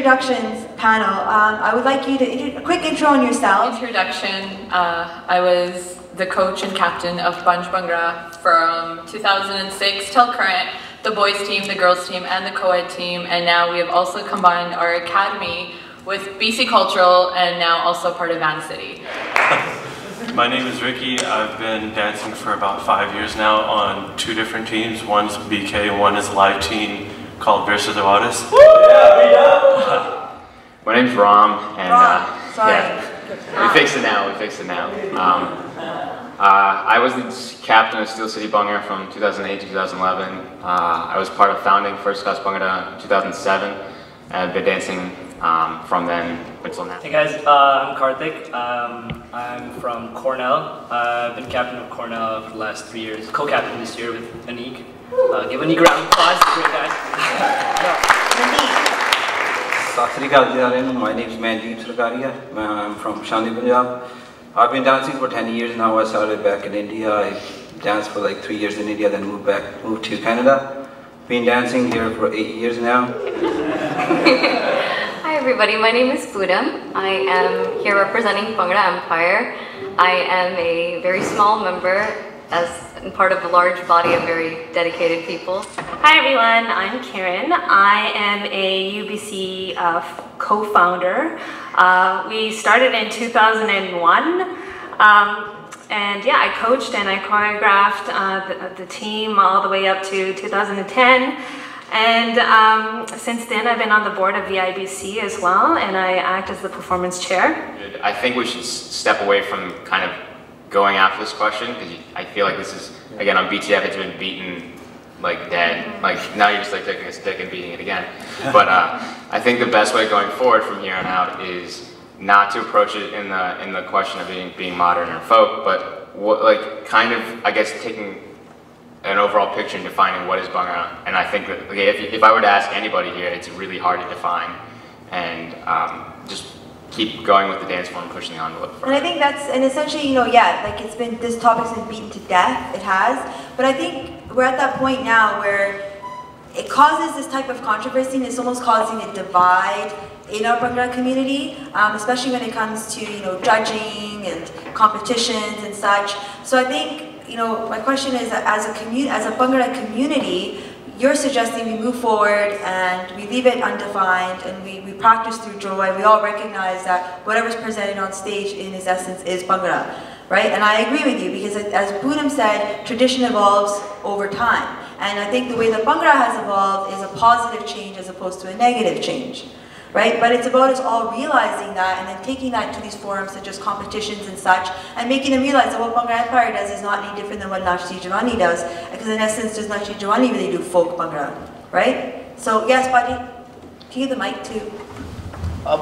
introductions panel. I would like you to a quick intro on yourself. Introduction. I was the coach and captain of Bhangra from 2006 till current. The boys team, the girls team, and the co-ed team, and now we have also combined our academy with BC Cultural, and now also part of Van City. My name is Ricky. I've been dancing for about 5 years now on 2 different teams. One's BK, one is a live team called Virse and Waris. My name's Ram, and sorry. Yeah, we fixed it now. I was the captain of Steel City Bhangra from 2008 to 2011. I was part of founding First Class Bhangra in 2007. I've been dancing from then until now. Hey guys, I'm Kartik. I'm from Cornell. I've been captain of Cornell for the last 3 years. Co-captain this year with Anik. Give Anik a round of applause. Great guys. Sashtri, my name is Mandeep, Sarkaria. I'm from Shan, Punjab. I've been dancing for 10 years now. I started back in India. I danced for like 3 years in India, then moved to Canada. Been dancing here for 8 years now. Hi everybody, my name is Poonam. I am here representing Bhangra Empire. I am a very small member as part of a large body of very dedicated people. Hi everyone, I'm Kiran. I am a UBC co-founder. We started in 2001. And yeah, I coached and I choreographed the team all the way up to 2010. And since then, I've been on the board of VIBC as well, and I act as the performance chair. I think we should step away from kind of going after this question, because I feel like this is, again, on BTF, it's been beaten like dead. Like now you're just like taking a stick and beating it again. But I think the best way going forward from here on out is not to approach it in the question of being modern or folk, but what, like kind of, I guess, taking an overall picture and defining what is Bhangra. And I think that, okay, if I were to ask anybody here, it's really hard to define, and just keep going with the dance form and pushing the envelope further. And I think that's, and essentially, you know, yeah, like it's been, this topic's been beaten to death, it has, but I think we're at that point now where it causes this type of controversy, and it's almost causing a divide in our Bhangra community, especially when it comes to, you know, judging and competitions and such. So I think, you know, my question is, as a Bhangra community, you're suggesting we move forward and we leave it undefined and we practice through joy. We all recognize that whatever's presented on stage in its essence is Bhangra, right? And I agree with you, because as Poonam said, tradition evolves over time. And I think the way that Bhangra has evolved is a positive change as opposed to a negative change. Right? But it's about us all realizing that and then taking that to these forums such as competitions and such, and making them realize that what Bhangra Empire does is not any different than what Nachdi does, because in essence, does Nachdi really do folk Bhangra, right? So yes, Paji, can you give the mic to? I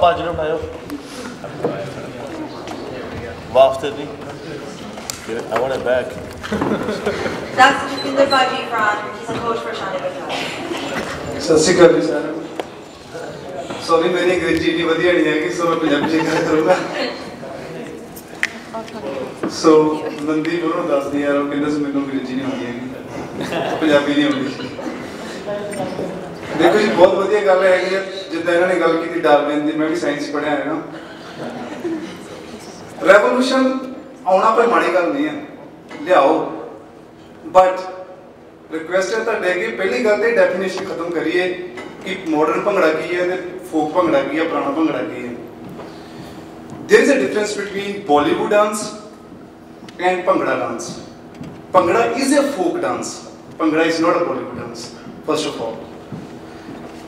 want it back. That's Surinder Paji from, he's a coach for Shan. Sorry, मेरी अंग्रेजी इतनी बढ़िया नहीं है कि मैं पंजाबी से क्या करूँगा. So Mandeep उन्होंने दस दिया और कहते हैं मैंने अंग्रेजी नहीं होती है कि पंजाबी नहीं होती. देखो जी बहुत बढ़िया गल है कि जितना इन्होंने गल की थी डार्विन दी, मैं भी साइंस पढ़ा है ना. Revolution आना कोई माड़ी गल नहीं है, ले आओ. But request है तो डेगी पहली गल ते definition खत्म करिए कि modern Bhangra की है, folk Bhangra की है, पुराना Bhangra की है. There is a difference between Bollywood dance and Bhangra dance. Bhangra is a folk dance. Bhangra is not a Bollywood dance, first of all.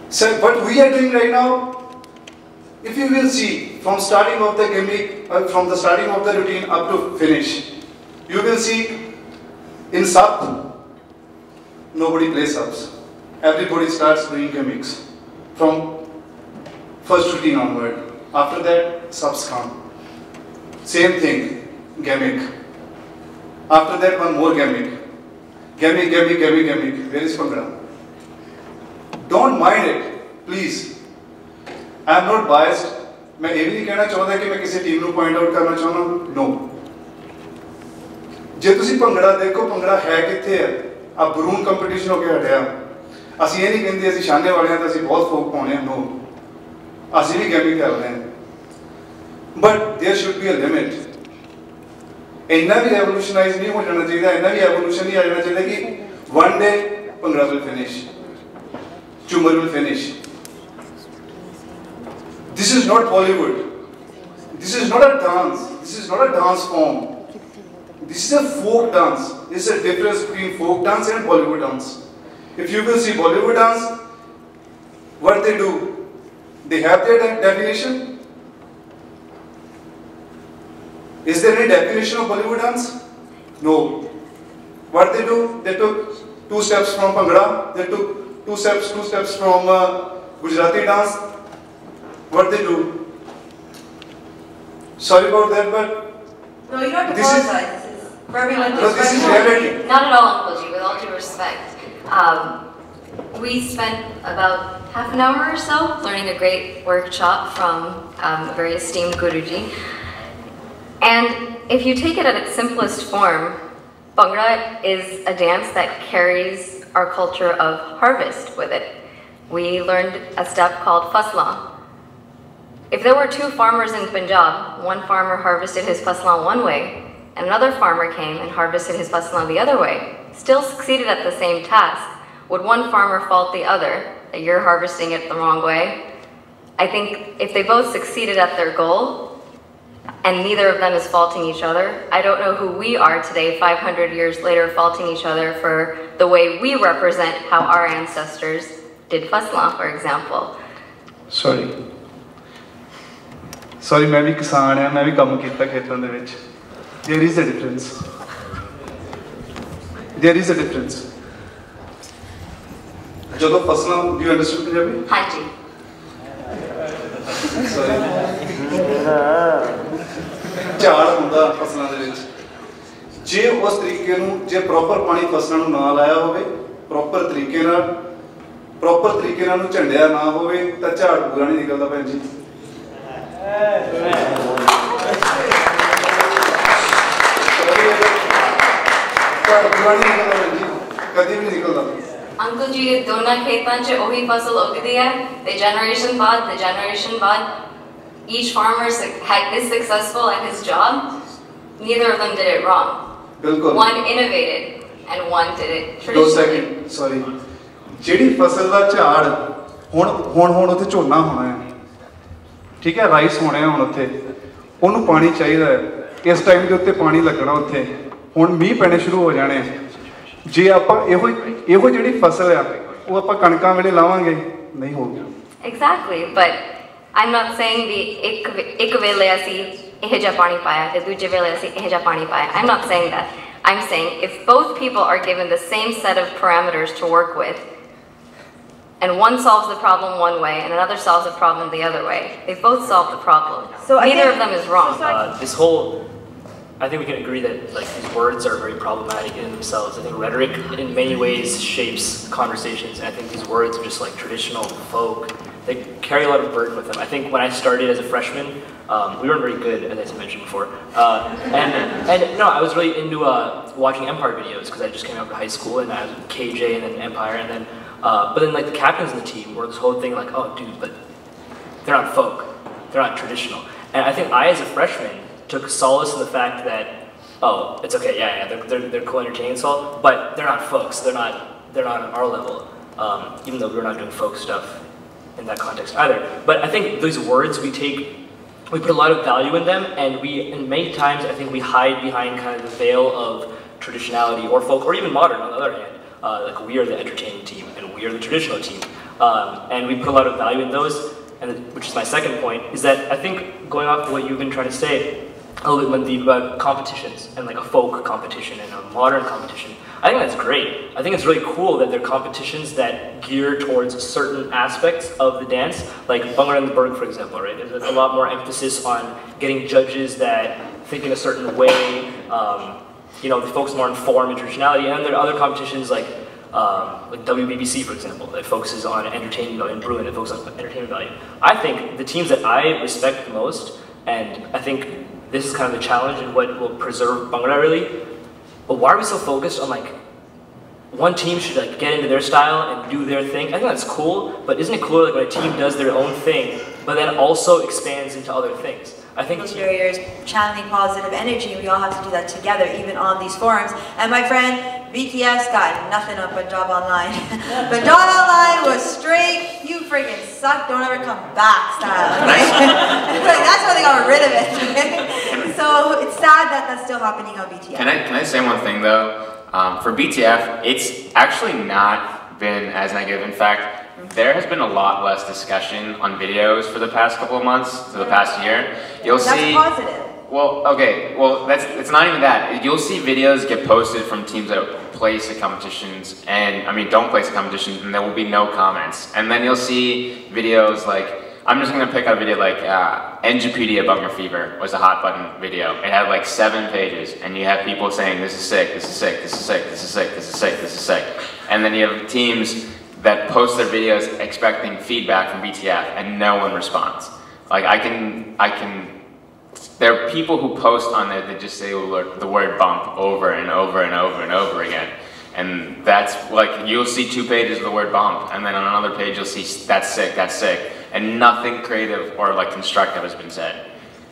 So what we are doing right now, if you will see from starting of the gimmick, from the starting of the routine up to finish, you will see in sub, nobody plays subs. Everybody starts doing gimmicks from first routine onward. After that, subs come. Same thing, gimmick. After that, one more gimmick. Gimmick. Where is Bhangra? Don't mind it, please. I am not biased. मैं ये भी नहीं कहना चाहता कि मैं किसी team को पॉइंट आउट करना चाहना. No. जे तुसी Bhangra देखो, Bhangra है किथे है? अब बरून कंपटीशन हो के हटिया. ਅਸੀਂ ਇਹ ਨਹੀਂ ਕਹਿੰਦੇ ਅਸੀਂ ਸ਼ਾਨੇ ਵਾਲਿਆਂ ਦਾ ਅਸੀਂ ਬਹੁਤ ਫੋਕ ਪਾਉਣੇ ਆ. ਨੋ, ਅਸੀਂ ਵੀ ਗੇਮਿੰਗ ਕਰਦੇ ਹਾਂ but there should be a limit ਇੰਨਾ ਵੀ revolutionize ਨਹੀਂ ਹੋ ਜਾਣਾ ਚਾਹੀਦਾ ਇੰਨਾ ਵੀ evolution ਨਹੀਂ ਆ ਜਾਣਾ ਚਾਹੀਦਾ ਕਿ one day Bhangra will finish Chumar will finish this is not Bollywood this is not a dance this is not a dance form this is a folk dance there is a difference between folk dance and Bollywood dance if you will see Bollywood dance what they do they have their definition is there any definition of Bollywood dance no what they do they took 2 steps from Bhangra they took 2 steps from Gujarati dance what they do sorry about that but no you don't have to apologize this is for everyone no, this is reality not at all Uncle G with all due respect we spent about half an hour or so learning a great workshop from a very esteemed Guruji. And if you take it at its simplest form, Bhangra is a dance that carries our culture of harvest with it. We learned a step called faslan. If there were 2 farmers in Punjab, one farmer harvested his faslan one way, and another farmer came and harvested his faslan the other way, still succeeded at the same task, would one farmer fault the other that you're harvesting it the wrong way? I think if they both succeeded at their goal, and neither of them is faulting each other, I don't know who we are today, 500 years later, faulting each other for the way we represent how our ancestors did faslan, for example. Sorry, मैं भी किसान है, मैं भी काम किया खेतों दे विच. There is a difference. There is a difference. ਜਦੋਂ ਫਸਲਾਂ do you understand Punjabi? ਹਾਂਜੀ. ਝਾੜ ਹੁੰਦਾ ਫਸਲਾਂ ਦੇ ਵਿੱਚ ਜੇ ਉਸ ਤਰੀਕੇ ਨੂੰ ਜੇ ਪ੍ਰੋਪਰ ਪਾਣੀ ਫਸਲਾਂ ਨੂੰ ਨਾ ਲਾਇਆ ਹੋਵੇ ਪ੍ਰੋਪਰ ਤਰੀਕੇ ਨਾਲ ਨੂੰ ਝੰਡਿਆ ਨਾ ਹੋਵੇ ਤਾਂ ਝਾੜ ਪੂਰਾ ਨਹੀਂ ਨਿਕਲਦਾ ਭੈਣ ਜੀ ਝਾੜ ਪੂਰਾ ਨਹੀਂ ਨਿਕਲਦਾ ਭੈਣ ਜੀ ਕਦੀ ਵੀ ਨਹੀਂ ਨਿਕਲਦਾ Uncle G ਦੋਨਾਂ ਖੇਤਾਂ 'ਚ ਉਹੀ ਫਸਲ ਉੱਗਦੀ ਹੈ the generation ਬਾਅਦ each farmer is successful at his job. Neither of them did it wrong. Bilkul. One innovated and one did it traditionally. 2 second, sorry. ਜਿਹੜੀ ਫਸਲ ਦਾ ਝਾੜ ਹੁਣ ਉੱਥੇ ਝੋਨਾ ਹੋਣਾ ਹੈ ਠੀਕ ਹੈ ਰਾਈਸ ਹੋਣੇ ਹੁਣ ਉੱਥੇ ਉਹਨੂੰ ਪਾਣੀ ਚਾਹੀਦਾ ਹੈ ਇਸ ਟਾਈਮ ਦੇ ਉੱਤੇ ਪਾਣੀ ਲੱਗਣਾ ਉੱਥੇ ਹੁਣ ਮੀਂਹ ਪੈਣੇ ਸ਼ੁਰੂ ਹੋ ਜਾਣੇ ਜੇ ਆਪਾਂ ਇਹੋ ਜਿਹੜੀ ਫਸਲ ਆ ਉਹ ਆਪਾਂ ਕਣਕਾਂ ਵੇਲੇ ਲਾਵਾਂਗੇ ਨਹੀਂ ਹੋਊਗਾ Exactly, but I'm not saying ਇੱਕ ਵੇਲੇ ਅਸੀਂ ਇਹ ਜਿਹਾ ਪਾਣੀ ਪਾਇਆ ਤੇ ਦੂਜੇ ਵੇਲੇ ਅਸੀਂ ਇਹ ਜਿਹਾ ਪਾਣੀ ਪਾਇਆ. I'm not saying that. I'm saying if both people are given the same set of parameters to work with and one solves the problem one way and another solves the problem the other way, they both solve the problem. So neither of them is wrong. I think we can agree that like these words are very problematic in themselves. I think rhetoric in many ways shapes conversations, and I think these words are just like traditional folk. They carry a lot of burden with them. I think when I started as a freshman, we weren't very good, as I mentioned before. And no, I was really into watching Empire videos because I just came out of high school and I was KJ and then Empire and then, but then like the captains of the team were this whole thing like, oh dude, but they're not folk, they're not traditional. And I think I, as a freshman, took solace in the fact that, oh, it's okay, they're cool, entertaining and all, but they're not folks. They're not on our level, even though we're not doing folk stuff in that context either. But I think these words we put a lot of value in them, and many times I think we hide behind kind of the veil of traditionality or folk or even modern. On the other hand, like we are the entertaining team and we are the traditional team, and we put a lot of value in those. And which is my second point, is that I think going off what you've been trying to say a little bit, Mandeep, about competitions and like a folk competition and a modern competition. I think that's great. I think it's really cool that there are competitions that gear towards certain aspects of the dance, like Bhangra and the Berg, for example, right? There's a lot more emphasis on getting judges that think in a certain way, they focus more on form and traditionality, and there are other competitions like WBBC, for example, that focuses on entertainment value, and Bruin that focuses on entertainment value. I think the teams that I respect the most, and I think this is kind of the challenge and what will preserve Bhangra really, but why are we so focused on like one team should like get into their style and do their thing. I think that's cool, but isn't it cooler like when a team does their own thing, but then also expands into other things? I think those barriers, channeling positive energy, we all have to do that together, even on these forums. And my friend, BTS got nothing up but Job Online. But Job Online was straight, you freaking suck, don't ever come back style. Like, that's how they got rid of it. So it's sad that that's still happening on BTF. Can I say one thing though? For BTF, it's actually not been as negative. In fact, there has been a lot less discussion on videos for the past couple of months, for the past year. You'll see. That's positive. Well, okay. Well, it's not even that. You'll see videos get posted from teams that place at competitions, and I mean don't place at competitions, and there will be no comments. And then you'll see videos like, I'm just gonna pick out a video like NGPD Bhangra Fever was a hot button video. It had like 7 pages, and you have people saying this is sick, this is sick, this is sick, this is sick, this is sick, this is sick. And then you have teams that post their videos expecting feedback from BTF, and no one responds. Like there are people who post on there that just say the word bump over and over and over and over again. And that's like, you'll see 2 pages of the word bump, and then on another page you'll see that's sick, and nothing creative or like constructive has been said.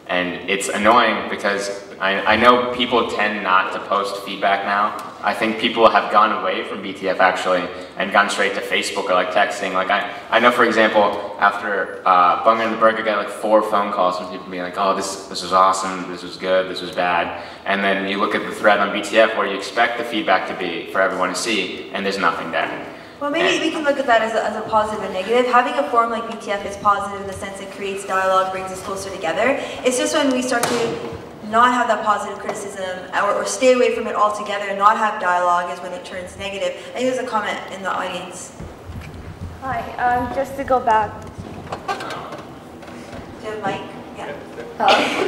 And it's annoying because I know people tend not to post feedback now. I think people have gone away from BTF actually and gone straight to Facebook or like texting. Like I know, for example, after Bhangra and the Burger, I got like 4 phone calls from people being like, oh, this was awesome, this was good, this was bad. And then you look at the thread on BTF where you expect the feedback to be for everyone to see, and there's nothing there. Well, maybe we can look at that as a positive and negative. Having a forum like BTF is positive in the sense it creates dialogue, brings us closer together. It's just when we start to not have that positive criticism or stay away from it altogether and not have dialogue is when it turns negative. I think there's a comment in the audience. Hi, just to go back. Do you have a mic? Yeah.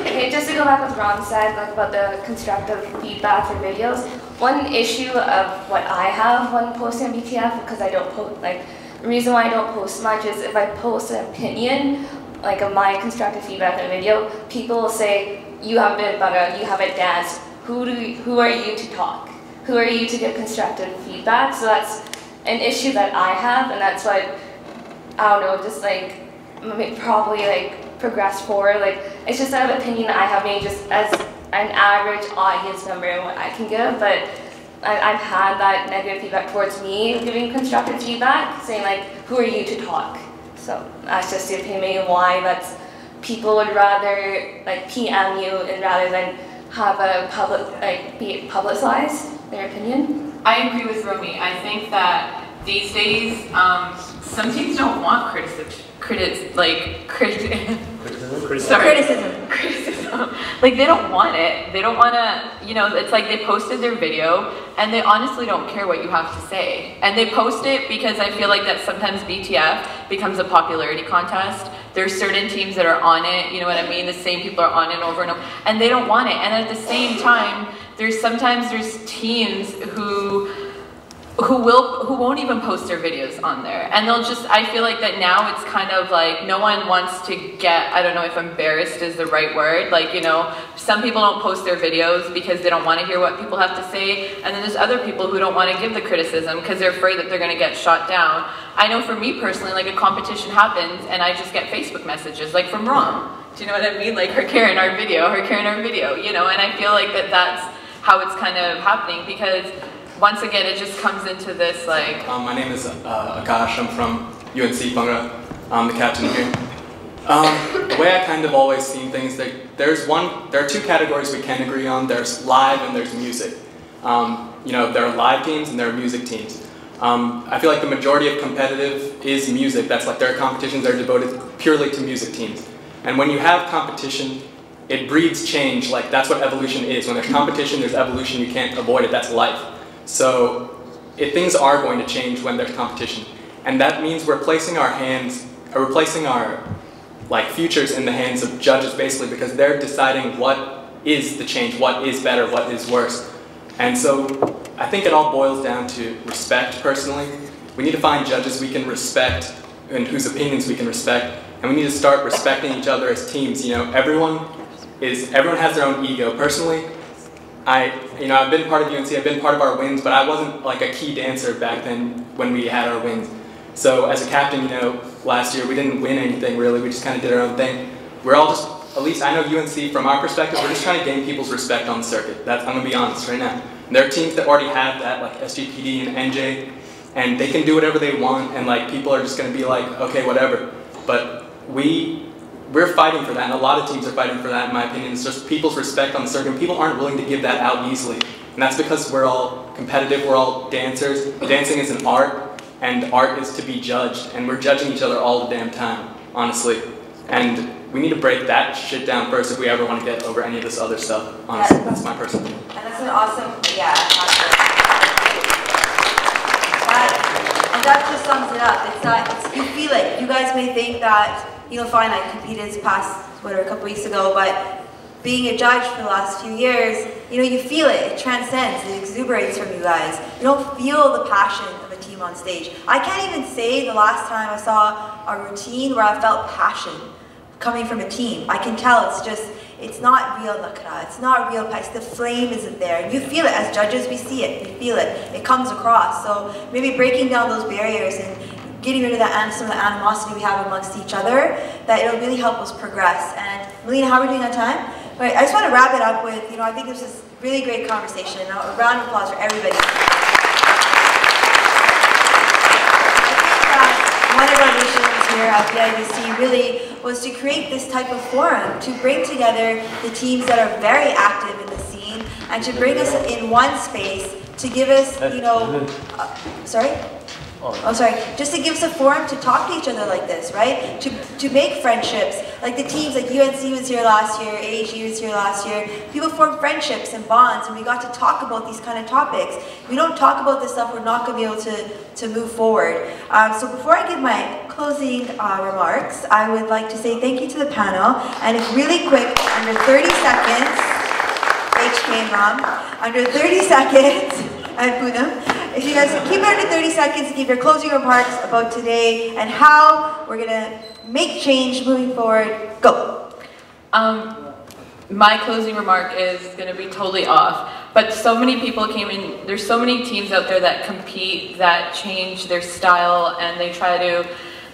Okay, just to go back what Ron said, like about the constructive feedback for videos. One issue of what I have when posting on BTF, because I don't post, like, the reason why I don't post much is if I post an opinion, like of my constructive feedback in a video, people will say, you haven't been Bhangra, you haven't danced, who are you to talk? Who are you to give constructive feedback? So that's an issue that I have, and that's what, I don't know, just like, probably like progress forward. Like, it's just an opinion that I have made just as an average audience member and what I can give, but I've had that negative feedback towards me giving constructive feedback, saying like, who are you to talk? So that's just the opinion why that's, people would rather like PM you and rather than have a public, like be publicized, their opinion. I agree with Romy. I think that these days, some teams don't want criticism. Like, they don't want it. They don't want to, you know, it's like they posted their video and they honestly don't care what you have to say. And they post it because I feel like that sometimes BTF becomes a popularity contest. There's certain teams that are on it, you know what I mean? The same people are on it over and over, and they don't want it. And at the same time, there's teams who won't even post their videos on there, and they'll just, I feel like that now it's kind of like no one wants to get, I don't know if embarrassed is the right word, like, you know, some people don't post their videos because they don't want to hear what people have to say, and then there's other people who don't want to give the criticism because they're afraid that they're going to get shot down. I know for me personally, like a competition happens and I just get Facebook messages like from Ron, do you know what I mean, like her carrying our video, you know, and I feel like that's how it's kind of happening, because once again, it just comes into this like... my name is Akash, I'm from UNC Bhangra, I'm the captain here. The way I kind of always seen things, there are 2 categories we can agree on. There's live and there's music. You know, there are live teams and there are music teams. I feel like the majority of competitive is music. That's like their competitions are devoted purely to music teams. And when you have competition, it breeds change. Like, that's what evolution is. When there's competition, there's evolution. You can't avoid it. That's life. So things are going to change when there's competition, and that means we're placing our like futures in the hands of judges, basically, because they're deciding what is the change, what is better, what is worse. And so I think it all boils down to respect. Personally, we need to find judges we can respect and whose opinions we can respect, and we need to start respecting each other as teams. You know, everyone has their own ego. Personally, I've been part of UNC, I've been part of our wins, but I wasn't like a key dancer back then when we had our wins. So as a captain, last year we didn't win anything really, we just kind of did our own thing. We're all just, at least I know UNC from our perspective, we're just trying to gain people's respect on the circuit. I'm going to be honest right now. And there are teams that already have that, like SGPD and NJ, and they can do whatever they want, and like people are just going to be like, okay, whatever. But we're fighting for that, and a lot of teams are fighting for that, in my opinion. It's just people's respect on the circuit. People aren't willing to give that out easily. And that's because we're all competitive, we're all dancers. Dancing is an art, and art is to be judged. And we're judging each other all the damn time, honestly. And we need to break that shit down first if we ever want to get over any of this other stuff, honestly. Yeah. That's my personal opinion. And that's an awesome, and that just sums it up. It's not, you feel it. You guys may think that, fine, I competed this past, a couple weeks ago, but being a judge for the last few years, you feel it. It transcends, it exuberates from you guys. You don't feel the passion of a team on stage. I can't even say the last time I saw a routine where I felt passion coming from a team. I can tell it's not real lakra, it's not real passion. The flame isn't there. And you feel it. As judges, we see it, we feel it. It comes across. So maybe breaking down those barriers and getting rid of some of the animosity we have amongst each other, that it'll really help us progress. And Melina, how are we doing on time? Right, I just want to wrap it up with, I think this is really great conversation. A round of applause for everybody. One of our missions here at VIBC really was to create this type of forum, to bring together the teams that are very active in the scene, and to bring us in one space to give us, just to give us a forum to talk to each other like this, right? To make friendships, like the teams, like UNC was here last year, AHE was here last year. People formed friendships and bonds, and we got to talk about these kind of topics. If we don't talk about this stuff, we're not going to be able to move forward. So before I give my closing remarks, I would like to say thank you to the panel, and if really quick, under 30 seconds, HK and Ram, under 30 seconds, and Poonam, if you guys keep it under 30 seconds to give your closing remarks about today and how we're going to make change moving forward, go. My closing remark is going to be totally off, but so many people came in, there's so many teams out there that compete, that change their style, and they try to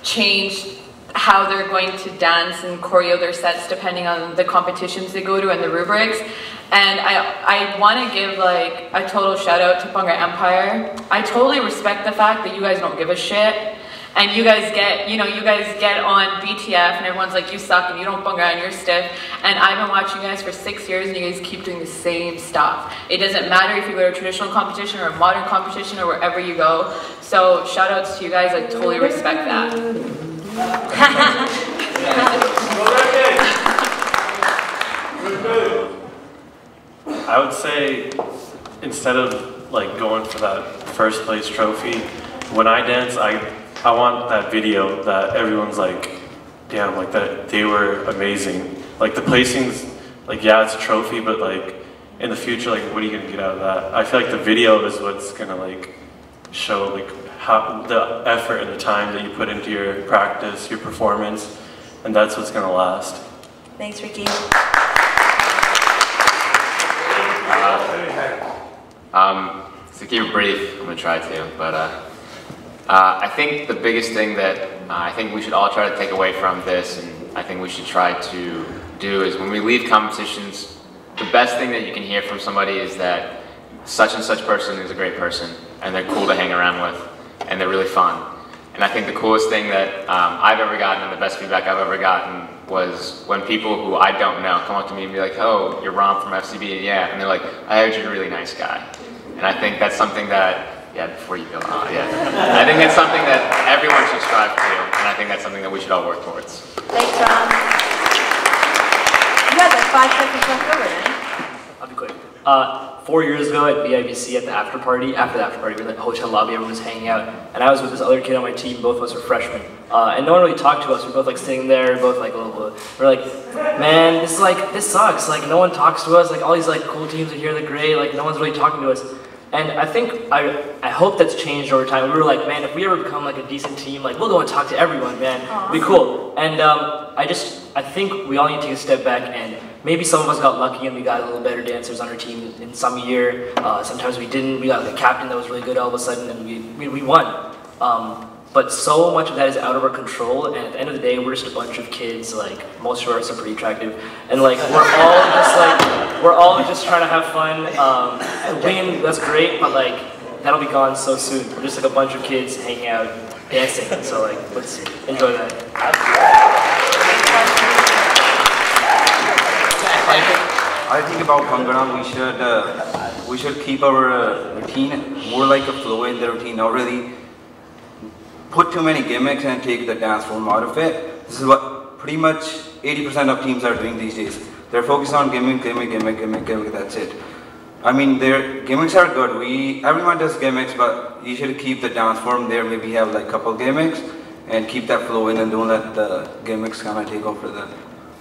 change how they're going to dance and choreo their sets depending on the competitions they go to and the rubrics. And I want to give like a total shout out to Bhangra Empire. I totally respect the fact that you guys don't give a shit. And you guys get, you guys get on BTF and everyone's like, you suck and you don't Bhangra and you're stiff. And I've been watching you guys for 6 years and you guys keep doing the same stuff. It doesn't matter if you go to a traditional competition or a modern competition or wherever you go. So shout outs to you guys, I totally respect that. I would say, instead of like going for that first place trophy, when I dance, I want that video that everyone's like, damn, like that they were amazing. Like the placings, like yeah, it's a trophy, but like in the future, like what are you gonna get out of that? I feel like the video is what's gonna like show like how the effort and the time that you put into your practice, your performance, and that's what's gonna last. Thanks, Ricky. To keep it brief, I'm gonna try to, but I think the biggest thing that I think we should all try to take away from this, and I think we should try to do, is when we leave competitions, the best thing that you can hear from somebody is that such and such person is a great person, and they're cool to hang around with, and they're really fun. And I think the coolest thing that I've ever gotten, and the best feedback I've ever gotten, was when people who I don't know come up to me and be like, oh, you're Ron from FCB, and yeah, and they're like, I heard you're a really nice guy. And I think that's something that, yeah, before you go on, yeah. I think that's something that everyone should strive to, and I think that's something that we should all work towards. Thanks, Ron. You had like 5 seconds left over, man. I'll be quick. 4 years ago at VIBC at the after the after party, we were in the hotel lobby, everyone was hanging out, and I was with this other kid on my team, both of us were freshmen, and no one really talked to us. We were both like sitting there, both like, we're like, man, this sucks, like no one talks to us, like all these like cool teams are here, they're great, like no one's really talking to us. And I think, I hope that's changed over time. We were like, man, if we ever become like a decent team, like we'll go and talk to everyone, man. It'd be cool. And I think we all need to take a step back, and maybe some of us got lucky and we got a little better dancers on our team in some year. Sometimes we didn't. We got like a captain that was really good all of a sudden, and we won. But so much of that is out of our control, and at the end of the day, we're just a bunch of kids. Like most of us are pretty attractive, and like we're all just trying to have fun. Win, that's great, but like that'll be gone so soon. We're just like a bunch of kids hanging out, dancing. So like let's enjoy that. I think about Bhangra, we should keep our routine more like a flow in the routine, not really put too many gimmicks and take the dance form out of it. This is what pretty much 80% of teams are doing these days. They're focused on gimmick, that's it. I mean, their gimmicks are good. Everyone does gimmicks, but you should keep the dance form there. Maybe have like a couple gimmicks and keep that flow in, and don't let the gimmicks kind of take over the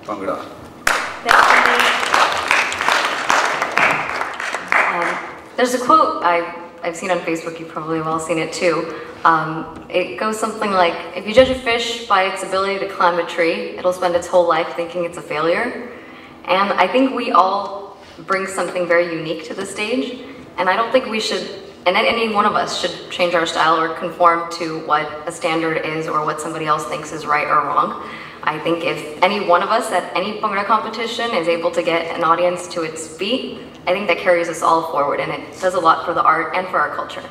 Bhangra. There's a quote I've seen on Facebook, you've probably all seen it too. It goes something like, if you judge a fish by its ability to climb a tree, it'll spend its whole life thinking it's a failure. And I think we all bring something very unique to the stage, and I don't think we should, and any one of us should change our style or conform to what a standard is or what somebody else thinks is right or wrong. I think if any one of us at any Bhangra competition is able to get an audience to its feet, I think that carries us all forward, and it does a lot for the art and for our culture.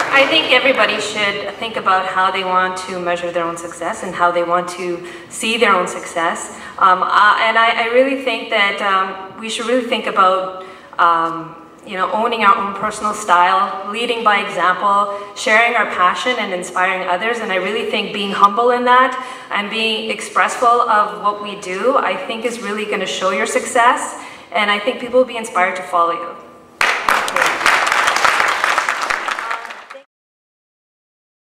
I think everybody should think about how they want to measure their own success and how they want to see their own success. And I really think that we should really think about owning our own personal style, leading by example, sharing our passion and inspiring others. And I really think being humble in that and being expressful of what we do, I think is really going to show your success. And I think people will be inspired to follow you.